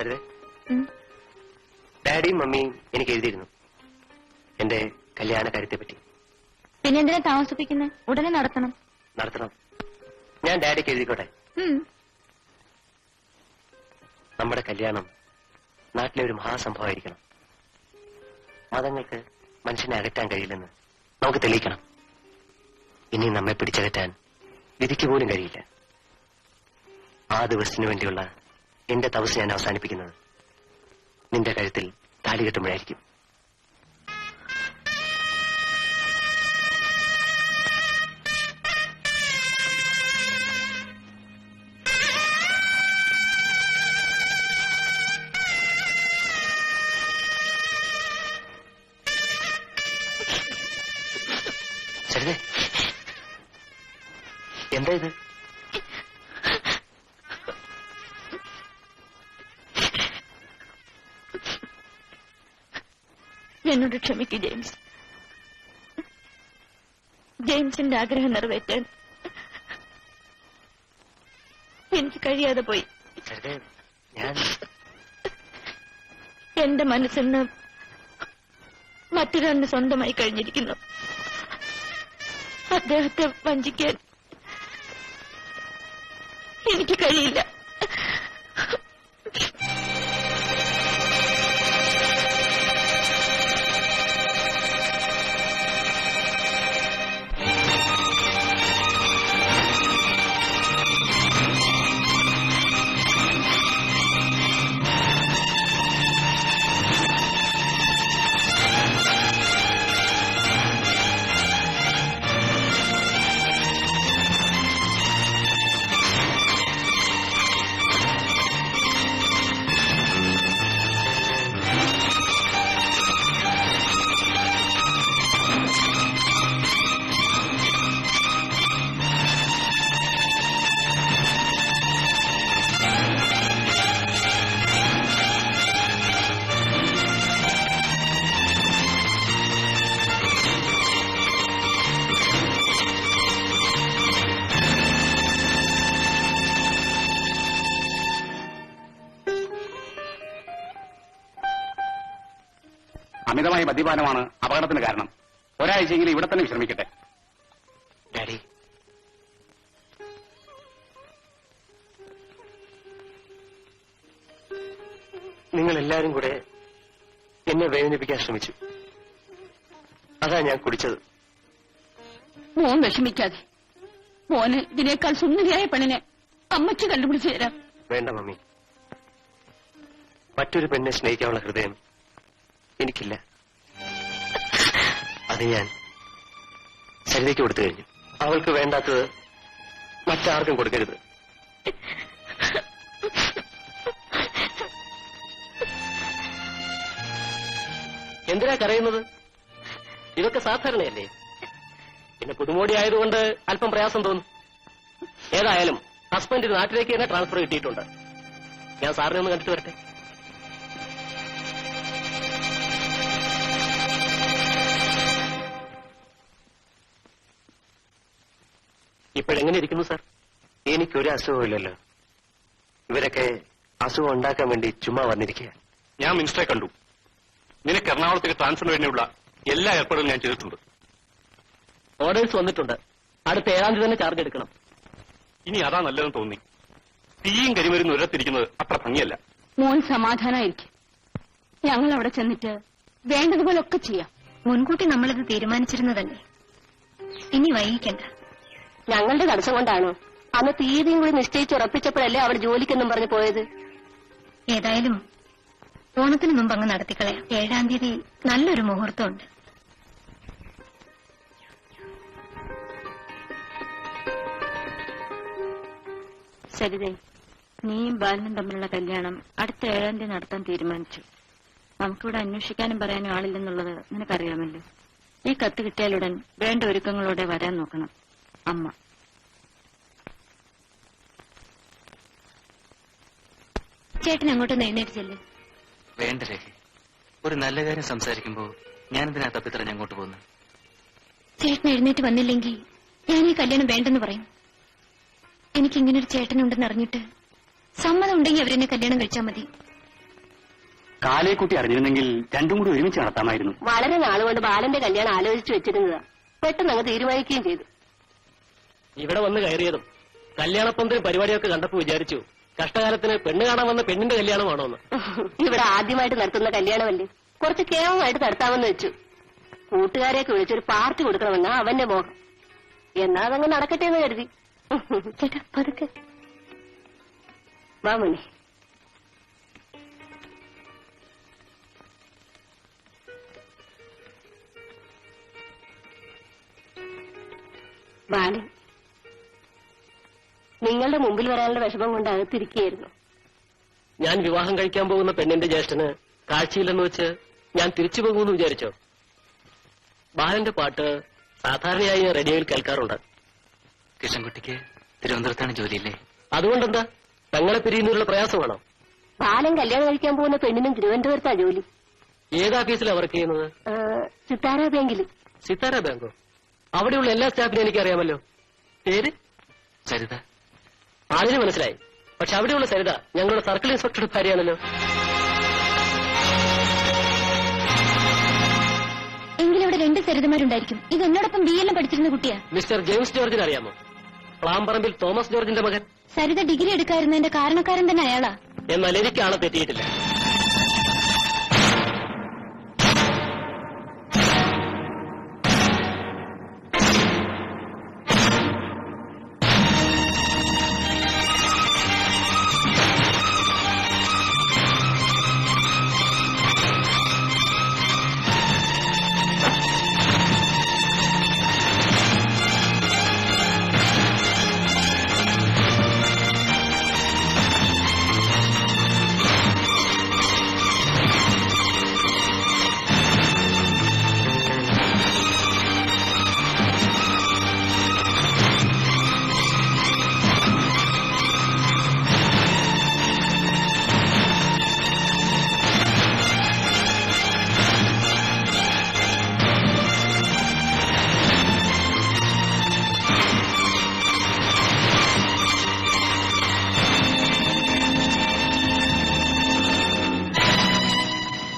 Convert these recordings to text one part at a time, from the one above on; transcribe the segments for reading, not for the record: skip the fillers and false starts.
സരിതേ, ഡാഡിയും മമ്മിയും എനിക്ക് എഴുതിയിരുന്നു എന്റെ കല്യാണ കാര്യത്തെ പറ്റി. പിന്നെ എന്തിനാ താമസിപ്പിക്കുന്നത്? ഉടനെ നടത്തണം. ഞാൻ ഡാഡിക്ക് എഴുതിക്കോട്ടെ? നമ്മുടെ കല്യാണം നാട്ടിലെ ഒരു മഹാസംഭവമായിരിക്കണം. മതങ്ങൾക്ക് മനുഷ്യനെ അകറ്റാൻ കഴിയില്ലെന്ന് നമുക്ക് തെളിയിക്കണം. ഇനി നമ്മെ പിടിച്ചകറ്റാൻ വിധിക്ക് പോലും കഴിയില്ല. ആ ദിവസത്തിനു വേണ്ടിയുള്ള എന്റെ തപസ് ഞാൻ അവസാനിപ്പിക്കുന്നത് നിന്റെ കഴുത്തിൽ താലി കെട്ടുമ്പോഴായിരിക്കും. സരിതേ, എന്താ ഇത്? എന്നോട് ക്ഷമിക്കൂ ജെയിംസ്. ജെയിംസിന്റെ ആഗ്രഹം നിറവേറ്റാൻ എനിക്ക് കഴിയാതെ പോയി. എന്റെ മനസ്സിന്ന് മറ്റൊരാളിന് സ്വന്തമായി കഴിഞ്ഞിരിക്കുന്നു. അദ്ദേഹത്തെ വഞ്ചിക്കാൻ എനിക്ക് കഴിയില്ല. അമിതമായ മദ്യപാനമാണ് അപകടത്തിന് കാരണം. ഒരാഴ്ചയെങ്കിലും ഇവിടെ തന്നെ വിശ്രമിക്കട്ടെ. ഡാഡി, നിങ്ങൾ എല്ലാവരും കൂടെ എന്നെ വേദനിപ്പിക്കാൻ ശ്രമിച്ചു. അതാ ഞാൻ കുടിച്ചത്. മോൻ വിഷമിക്കാതെ. മോന് ഇതിനേക്കാൾ സുന്ദരിയായ പെണ്ണിനെ അമ്മയ്ക്ക് കണ്ടുപിടിച്ചു തരാം. വേണ്ട മമ്മി, മറ്റൊരു പെണ്ണെ സ്നേഹിക്കാനുള്ള ഹൃദയം എനിക്കില്ല. അത് ഞാൻ സരിതയ്ക്ക് കൊടുത്തു കഴിഞ്ഞു. അവൾക്ക് വേണ്ടാത്തത് മറ്റാർക്കും കൊടുക്കരുത്. എന്തിനാ കരയുന്നത്? ഇതൊക്കെ സാധാരണയല്ലേ. പിന്നെ പുതുമോടി ആയതുകൊണ്ട് അല്പം പ്രയാസം തോന്നും. ഏതായാലും ഹസ്ബൻഡ് നാട്ടിലേക്ക് തന്നെ ട്രാൻസ്ഫർ കിട്ടിയിട്ടുണ്ട്. ഞാൻ സാറിനെ ഒന്ന് കണ്ടിട്ട് വരട്ടെ. ഇപ്പോഴെങ്ങനെ ഇരിക്കുന്നു സാർ? എനിക്കൊരു അസുഖമില്ലല്ലോ. ഇവരൊക്കെ അസുഖം ഉണ്ടാക്കാൻ വേണ്ടി ചുമ്മാ വന്നിരിക്കുക. ഞാൻ മിനിസ്റ്ററെ കണ്ടു. നിനക്ക് എറണാകുളത്തേക്ക് ട്രാൻസ്ഫറിന് വേണ്ടിയുള്ള എല്ലാ ഏർപ്പാടുകളും ഞാൻ ചെയ്തിട്ടുണ്ട്. ഓർഡേഴ്സ് വന്നിട്ടുണ്ട്. അടുത്ത 7-ാം തീയതി തന്നെ ചാർജ് എടുക്കണം. ഇനി അതാ നല്ലതെന്ന് തോന്നി. തീയും കരിമരുന്ന് ഉരത്തിരിക്കുന്നത് അത്ര ഭംഗിയല്ല. മോൻ സമാധാനമായിരിക്കും. ഞങ്ങൾ അവിടെ ചെന്നിട്ട് വേണ്ടതുപോലൊക്കെ ചെയ്യാം. മുൻകൂട്ടി നമ്മളിത് തീരുമാനിച്ചിരുന്നതല്ലേ. ഇനി വൈകിക്കണ്ട. ഞങ്ങളുടെ തടസ്സം കൊണ്ടാണോ? അന്ന് തീയതിയും കൂടി നിശ്ചയിച്ചുറപ്പിച്ചപ്പോഴല്ലേ അവിടെ ജോലിക്കെന്നും പറഞ്ഞു പോയത്. ഏതായാലും ഓണത്തിന് മുമ്പ് അങ്ങ് നടത്തിക്കളയാം. 7-ാം തീയതി നല്ലൊരു മുഹൂർത്തമുണ്ട്. സരിതേ, നീയും ബാലനും തമ്മിലുള്ള കല്യാണം അടുത്ത 7-ാം തീയതി നടത്താൻ തീരുമാനിച്ചു. നമുക്കിവിടെ അന്വേഷിക്കാനും പറയാനും ആളില്ലെന്നുള്ളത് നിനക്കറിയാമല്ലോ. ഈ കത്ത് കിട്ടിയാലുടൻ വേണ്ട ഒരുക്കങ്ങളോടെ വരാൻ നോക്കണം. അമ്മ. ചേട്ടൻ അങ്ങോട്ടൊന്ന് എഴുന്നേറ്റ് ചെല്ല്. വേണ്ട രേഖ, ഒരു നല്ല കാര്യം സംസാരിക്കുമ്പോ ഞാനെന്തിനാ തപ്പിത്തറഞ്ഞ് അങ്ങോട്ട് പോകുന്നു? ചേട്ടൻ എഴുന്നേറ്റ് വന്നില്ലെങ്കിൽ ഞാൻ ഈ കല്യാണം വേണ്ടെന്ന് പറയും. എനിക്കിങ്ങനൊരു ചേട്ടനുണ്ടെന്ന് അറിഞ്ഞിട്ട് സമ്മതം ഉണ്ടെങ്കിൽ അവരെന്നെ കല്യാണം കഴിച്ചാൽ മതി. കാലേക്കുട്ടി അറിഞ്ഞിരുന്നെങ്കിൽ രണ്ടും കൂടി ഒരുമിച്ച് നടത്താമായിരുന്നു. വളരെ നാളുകൊണ്ട് ബാലന്റെ കല്യാണം ആലോചിച്ചു വെച്ചിരുന്നതാ. പെട്ടെന്ന് അങ്ങ് തീരുമാനിക്കുകയും ചെയ്തു. ഇവിടെ വന്ന് കയറിയതും കല്യാണപ്പന്തൽ പരിപാടിയൊക്കെ കണ്ടപ്പോ വിചാരിച്ചു കഷ്ടകാലത്തിന് പെണ്ണ് കാണാൻ വന്ന പെണ്ണിന്റെ കല്യാണമാണോന്ന്. ഇവിടെ ആദ്യമായിട്ട് നടത്തുന്ന കല്യാണമല്ലേ, കുറച്ച് കേവമായിട്ട് നടത്താമെന്ന് വെച്ചു. കൂട്ടുകാരെയൊക്കെ വിളിച്ചൊരു പാർട്ടി കൊടുക്കണമെന്നാ അവന്റെ മോഹം. എന്നാ അതങ്ങ് നടക്കട്ടെ എന്ന് കരുതി. ചേട്ടാ പതുക്കെ വാ മോനെ. ബാലൻ നിങ്ങളുടെ മുമ്പിൽ വരാനുള്ള വിഷമം കൊണ്ട് അകത്തിരിക്കുകയായിരുന്നു. ഞാൻ വിവാഹം കഴിക്കാൻ പോകുന്ന പെണ്ണിന്റെ ജ്യേഷ്ഠന് കാഴ്ചയില്ലെന്ന് വെച്ച് ഞാൻ തിരിച്ചു പോകുമെന്ന് വിചാരിച്ചോ? ബാലന്റെ പാട്ട് സാധാരണയായി ഞാൻ റേഡിയോയിൽ കേൾക്കാറുണ്ട്. കൃഷ്ണൻകുട്ടിക്ക് തിരുവനന്തപുരത്താണ് ജോലിയില്ലേ? അതുകൊണ്ടെന്താ, തങ്ങളെ പിരിയുന്നതിലുള്ള പ്രയാസമാണോ? ബാലൻ കല്യാണം കഴിക്കാൻ പോകുന്ന പെണ്ണിനും തിരുവനന്തപുരത്താ ജോലി. ഏത് ഓഫീസിലാണ് വർക്ക് ചെയ്യുന്നത്? സിത്താര ബാങ്കിൽ. സിത്താര ബാങ്കോ? അവിടെയുള്ള എല്ലാ സ്റ്റാഫിനും എനിക്കറിയാമല്ലോ. പേര്? സരിത. ആളിന് മനസ്സിലായി. പക്ഷെ അവിടെയുള്ള സരിത ഞങ്ങളുടെ സർക്കിൾ ഇൻസ്പെക്ടറുടെ ഭാര്യയാണല്ലോ. എങ്കിലും ഇവിടെ 2 സരിതമാരുണ്ടായിരിക്കും. ഇത് എന്നോടൊപ്പം BL പഠിച്ചിരുന്ന കുട്ടിയാ. മിസ്റ്റർ ജെയിംസ് ജോർജിനെ അറിയാമോ? പ്ലാംപറമ്പിൽ തോമസ് ജോർജിന്റെ മകൻ. സരിത ഡിഗ്രി എടുക്കാറുന്നതിന്റെ കാരണക്കാരൻ തന്നെ അയാളാ. എന്നാൽ എനിക്കാളെ തെറ്റിയിട്ടില്ല.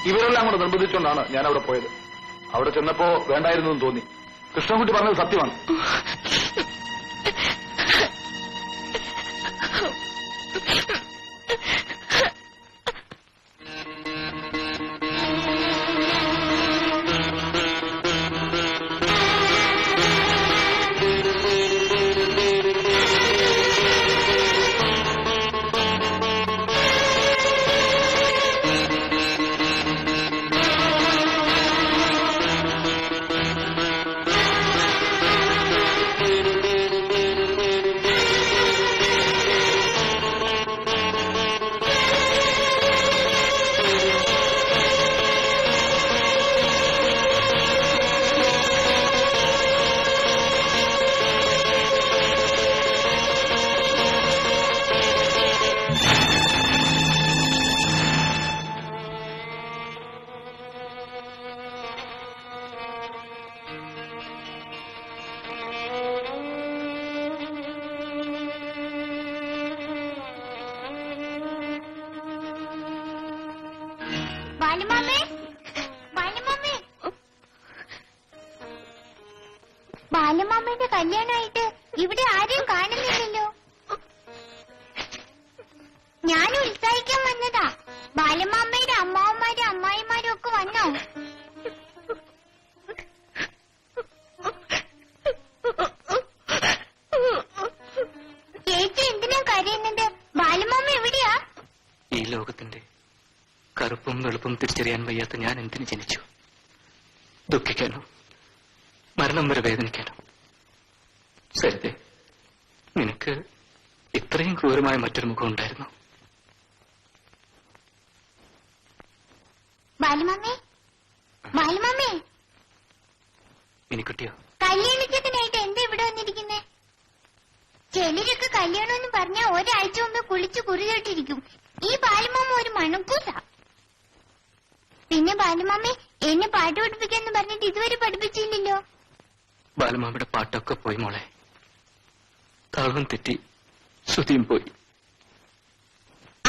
ഇവരെല്ലാം കൂടെ നിർബന്ധിച്ചുകൊണ്ടാണ് ഞാൻ അവിടെ പോയത്. അവിടെ ചെന്നപ്പോ വേണ്ടായിരുന്നു എന്ന് തോന്നി. കൃഷ്ണൻകുട്ടി പറഞ്ഞത് സത്യമാണ്. ബാലമാമയുടെ കല്യാണമായിട്ട് ഇവിടെ ആരെയും കാണുന്നില്ലല്ലോ. ഞാൻ ഉത്സാഹിക്കാൻ വന്നതാ. ബാലമാമയുടെ അമ്മാവന്മാരും അമ്മായിമാരും ഒക്കെ വന്നോ? ചേച്ചി എന്തിനാ കരയുന്നത്? ബാലമാമ എവിടെയാ? ഈ ലോകത്തിന്റെ കറുപ്പും വെളുപ്പും തിരിച്ചറിയാൻ വയ്യാത്ത ഞാൻ എന്തിനു ജനിച്ചു? ദുഃഖിക്കാനോ മരണം വരെ വേദനിക്കാനോ? സരിതേ, നിനക്ക് ഇത്രയും ക്രൂരമായ മറ്റൊരു മുഖം ഉണ്ടായിരുന്നു? ബാലമാമേ, ബാലമാമേ, മിനിക്കുട്ടിയോ? കല്യാണച്ചക്കനായിട്ട് എന്താ ഇവിടെ വന്നിരിക്കുന്നേ? ചിലരൊക്കെ കല്യാണം എന്ന് പറഞ്ഞാൽ ഒരാഴ്ച മുമ്പ് കുളിച്ച് കുറിതോട്ടിരിക്കും. ഈ ബാലമാമ ഒരു മണക്കൂസ. പിന്നെ ബാലമാമേ, എന്നെ പാട്ട് പഠിപ്പിക്കാന്ന് പറഞ്ഞിട്ട് ഇതുവരെ പഠിപ്പിച്ചില്ലല്ലോ. ബാലമാമയുടെ പാട്ടൊക്കെ പോയി മോളെ. താളവും തെറ്റി, ശ്രുതിയും പോയി.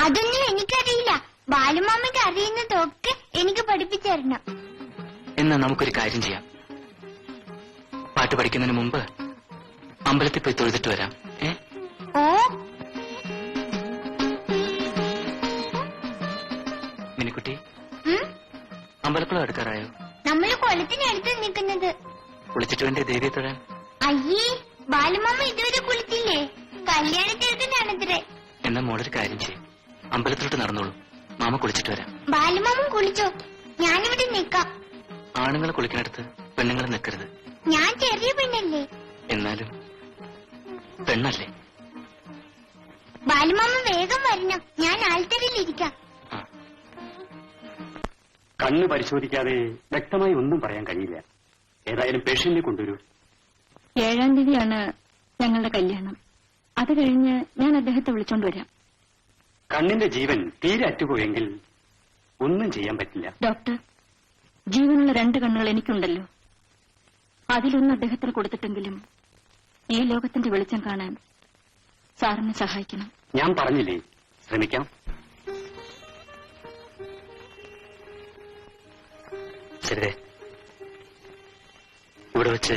അതൊന്നും എനിക്കറിയില്ല. ബാലുമാമയ്ക്ക് അറിയുന്നതൊക്കെ എനിക്ക് പഠിപ്പിച്ചു തരണം. എന്നാ നമുക്കൊരു കാര്യം ചെയ്യാം. പാട്ട് പഠിക്കുന്നതിന് മുമ്പ് അമ്പലത്തിൽ പോയി തൊഴുതിട്ട് വരാം. ഓ, മിനിക്കുട്ടി, അമ്പലക്കുളം എടുക്കാറായോ? നമ്മള് കൊലത്തിനടുത്ത് നിൽക്കുന്നത്. കുളിച്ചിട്ട് വേണ്ടേ ദേവിയെ തൊഴാൻ? അയ്യേ, ബാലുമാമ ഇതുവരെ കുളിച്ചില്ലേ? കല്യാണത്തിനടുത്താണത്രേ. എന്നാ മോളൊരു കാര്യം ചെയ്യും, അമ്പലത്തിലോട്ട് നടന്നോളൂ, മാമ കുളിച്ചിട്ട് വരാം. ബാലുമാമ കുളിച്ചോ? ഞാനിവിടെ നിക്കാം. ആണുങ്ങൾ കുളിക്കുന്നിടത്ത് പെണ്ണുങ്ങൾ നിൽക്കരുത്. ഞാൻ ചെറിയ പെണ്ണല്ലേ? എന്നാലും പെണ്ണല്ലേ? ബാലുമാമ വേഗം വരണം, ഞാൻ ആൽത്തറയിലിരിക്കാം. കണ്ണ് പരിശോധിക്കാതെ വ്യക്തമായി ഒന്നും പറയാൻ കഴിയില്ല. ഏതായാലും പേഷ്യന്റിനെ കൊണ്ടുവരൂ. 7-ാം തീയതിയാണ് ഞങ്ങളുടെ കല്യാണം. അത് കഴിഞ്ഞ് ഞാൻ അദ്ദേഹത്തെ വിളിച്ചോണ്ട് വരാം. കണ്ണിന്റെ ജീവൻ തീരെ അറ്റുപോയെങ്കിൽ ഒന്നും ചെയ്യാൻ പറ്റില്ല. ഡോക്ടർ, ജീവനുള്ള 2 കണ്ണുകൾ എനിക്കുണ്ടല്ലോ. അതിലൊന്ന് അദ്ദേഹത്തിന് കൊടുത്തിട്ടെങ്കിലും ഈ ലോകത്തിന്റെ വെളിച്ചം കാണാൻ സാറിനെ സഹായിക്കണം. ഞാൻ പറഞ്ഞില്ലേ, ശ്രമിക്കാം. ശരി, ഇവിടെ വെച്ച്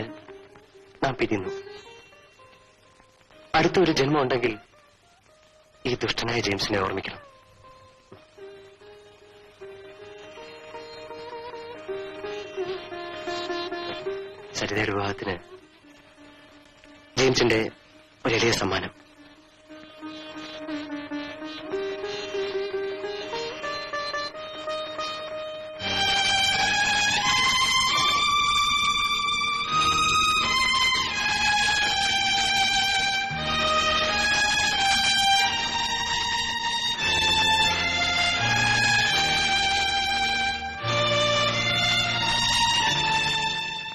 നാം പിരിയുന്നു. അടുത്തൊരു ജന്മം ഉണ്ടെങ്കിൽ ഈ ദുഷ്ടനായ ജെയിംസിനെ ഓർമ്മിക്കണം. സരിതയുടെ വിവാഹത്തിന് ജെയിംസിന്റെ ഒരു എളിയ സമ്മാനം.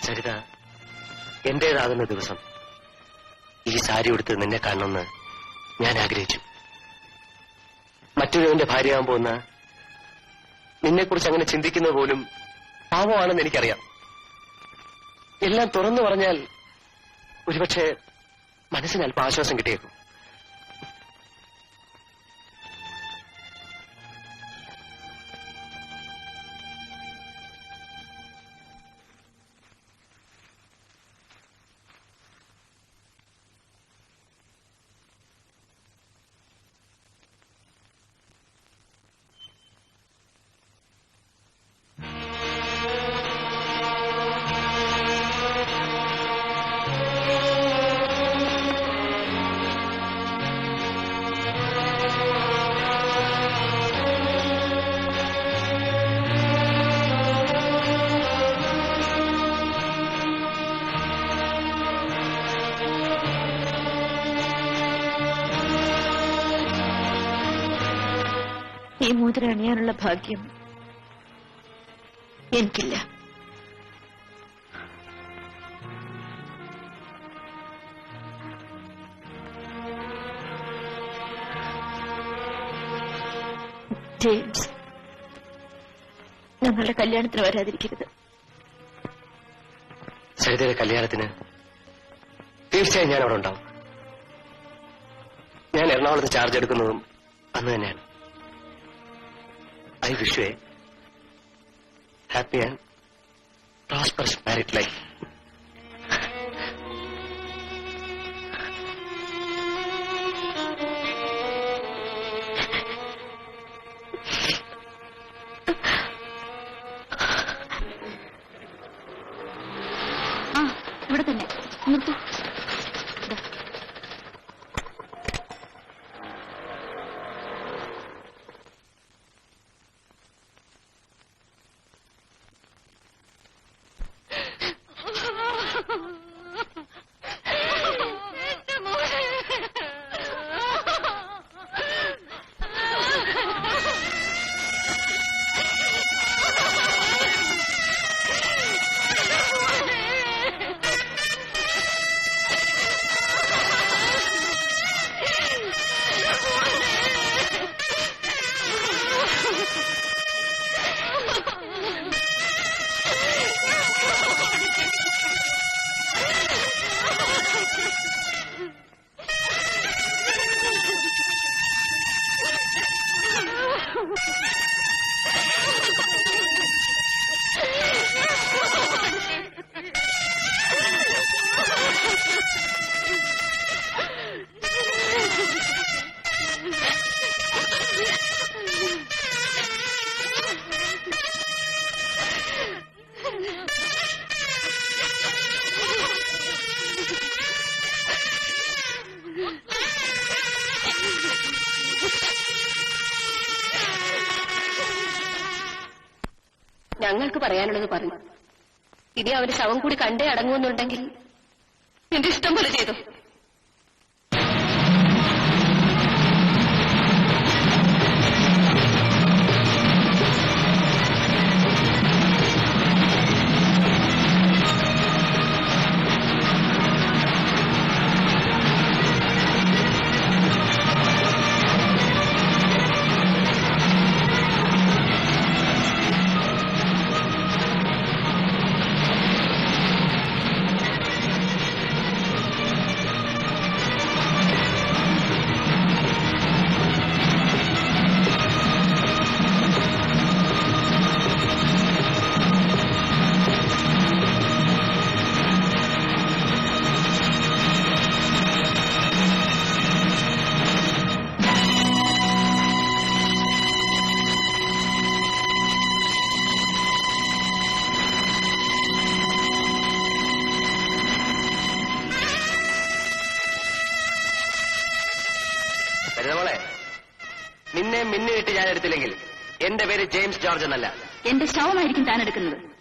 സരിത, എന്റേതാകുന്ന ദിവസം ഈ സാരി ഉടുത്ത് നിന്നെ കാണണമെന്ന് ഞാൻ ആഗ്രഹിച്ചു. മറ്റൊരുവന്റെ ഭാര്യയാകാൻ പോകുന്ന നിന്നെക്കുറിച്ച് അങ്ങനെ ചിന്തിക്കുന്നത് പോലും പാവമാണെന്ന് എനിക്കറിയാം. എല്ലാം തുറന്നു പറഞ്ഞാൽ ഒരുപക്ഷെ മനസ്സിന് അല്പം ആശ്വാസം കിട്ടിയേക്കും. ഈ മോതിരം അണിയാനുള്ള ഭാഗ്യം എനിക്കില്ല. ജെയിംസ്, ഞങ്ങളുടെ കല്യാണത്തിന് വരാതിരിക്കരുത്. സരിതയുടെ കല്യാണത്തിന് തീർച്ചയായും ഞാൻ അവിടെ ഉണ്ടാവും. ഞാൻ എറണാകുളത്ത് ചാർജ് എടുക്കുന്നതും അന്ന് തന്നെയാണ്. I wish you a happy and prosperous married life. ഇവിടെ തന്നെ നിർത്തൂ. ഞങ്ങൾക്ക് പറയാനുള്ളത് പറഞ്ഞു. ഇനി അവന്റെ ശവം കൂടി കണ്ടേ അടങ്ങുമെന്നുണ്ടെങ്കിൽ നിന്റെ ഇഷ്ടം പോലെ ചെയ്തു. നിന്നെ മിന്നുകെട്ടി ഞാൻ എടുത്തില്ലെങ്കിൽ എന്റെ പേര് ജെയിംസ് ജോർജ് എന്നല്ല. എന്റെ ശവമായിരിക്കും താൻ എടുക്കുന്നത്.